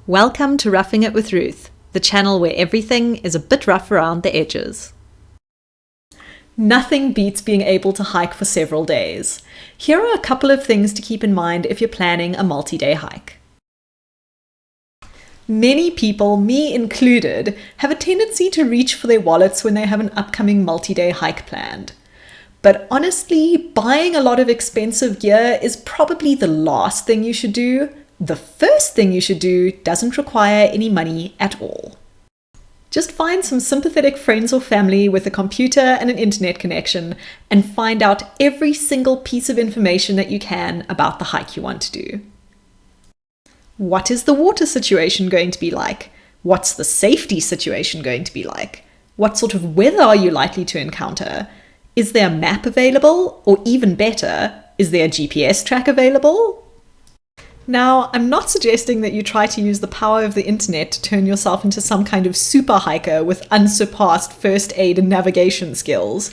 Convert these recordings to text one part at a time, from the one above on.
Welcome to Roughing It with Ruth, the channel where everything is a bit rough around the edges. Nothing beats being able to hike for several days. Here are a couple of things to keep in mind if you're planning a multi-day hike. Many people, me included, have a tendency to reach for their wallets when they have an upcoming multi-day hike planned. But honestly, buying a lot of expensive gear is probably the last thing you should do. The first thing you should do doesn't require any money at all. Just find some sympathetic friends or family with a computer and an internet connection and find out every single piece of information that you can about the hike you want to do. What is the water situation going to be like? What's the safety situation going to be like? What sort of weather are you likely to encounter? Is there a map available? Or even better, is there a GPS track available? Now, I'm not suggesting that you try to use the power of the internet to turn yourself into some kind of super hiker with unsurpassed first aid and navigation skills.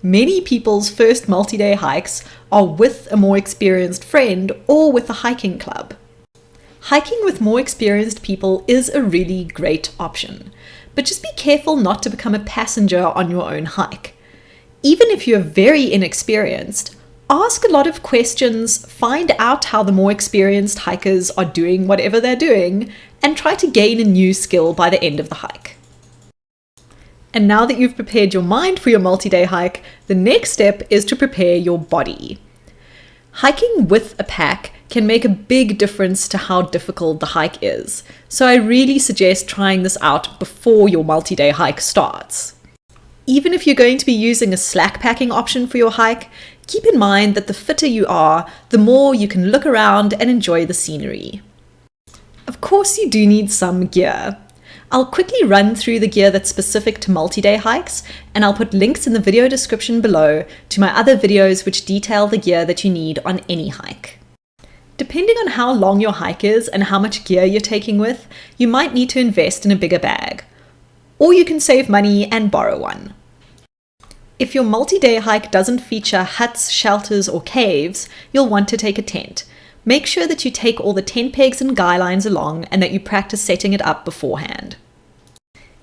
Many people's first multi-day hikes are with a more experienced friend or with a hiking club. Hiking with more experienced people is a really great option, but just be careful not to become a passenger on your own hike. Even if you're very inexperienced, ask a lot of questions, find out how the more experienced hikers are doing whatever they're doing, and try to gain a new skill by the end of the hike. And now that you've prepared your mind for your multi-day hike, the next step is to prepare your body. Hiking with a pack can make a big difference to how difficult the hike is, so I really suggest trying this out before your multi-day hike starts. Even if you're going to be using a slack packing option for your hike, keep in mind that the fitter you are, the more you can look around and enjoy the scenery. Of course, you do need some gear. I'll quickly run through the gear that's specific to multi-day hikes, and I'll put links in the video description below to my other videos which detail the gear that you need on any hike. Depending on how long your hike is and how much gear you're taking with, you might need to invest in a bigger bag. Or you can save money and borrow one. If your multi-day hike doesn't feature huts, shelters, or caves, you'll want to take a tent. Make sure that you take all the tent pegs and guy lines along and that you practice setting it up beforehand.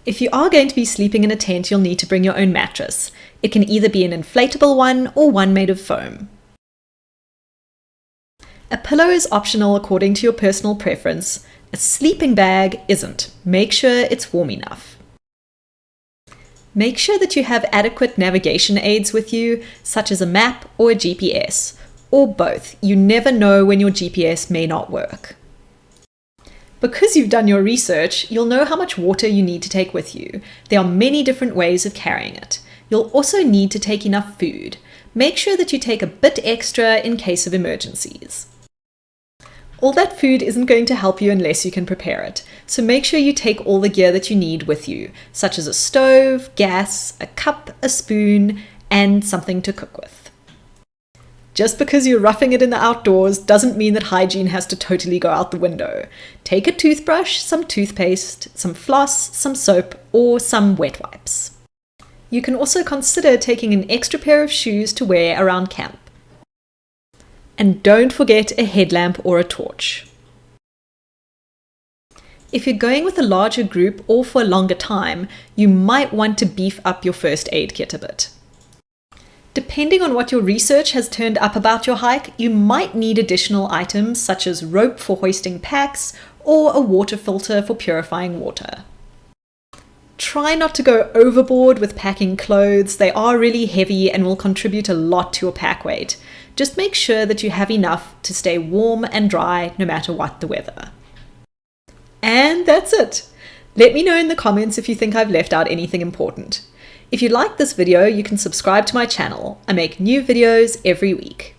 If you are going to be sleeping in a tent, you'll need to bring your own mattress. It can either be an inflatable one or one made of foam. A pillow is optional according to your personal preference. A sleeping bag isn't. Make sure it's warm enough. Make sure that you have adequate navigation aids with you, such as a map or a GPS, or both. You never know when your GPS may not work. Because you've done your research, you'll know how much water you need to take with you. There are many different ways of carrying it. You'll also need to take enough food. Make sure that you take a bit extra in case of emergencies. All that food isn't going to help you unless you can prepare it, so make sure you take all the gear that you need with you, such as a stove, gas, a cup, a spoon, and something to cook with. Just because you're roughing it in the outdoors doesn't mean that hygiene has to totally go out the window. Take a toothbrush, some toothpaste, some floss, some soap, or some wet wipes. You can also consider taking an extra pair of shoes to wear around camp. And don't forget a headlamp or a torch. If you're going with a larger group or for a longer time, you might want to beef up your first aid kit a bit. Depending on what your research has turned up about your hike, you might need additional items such as rope for hoisting packs or a water filter for purifying water. Try not to go overboard with packing clothes. They are really heavy and will contribute a lot to your pack weight. Just make sure that you have enough to stay warm and dry no matter what the weather. And that's it. Let me know in the comments if you think I've left out anything important. If you like this video, you can subscribe to my channel. I make new videos every week.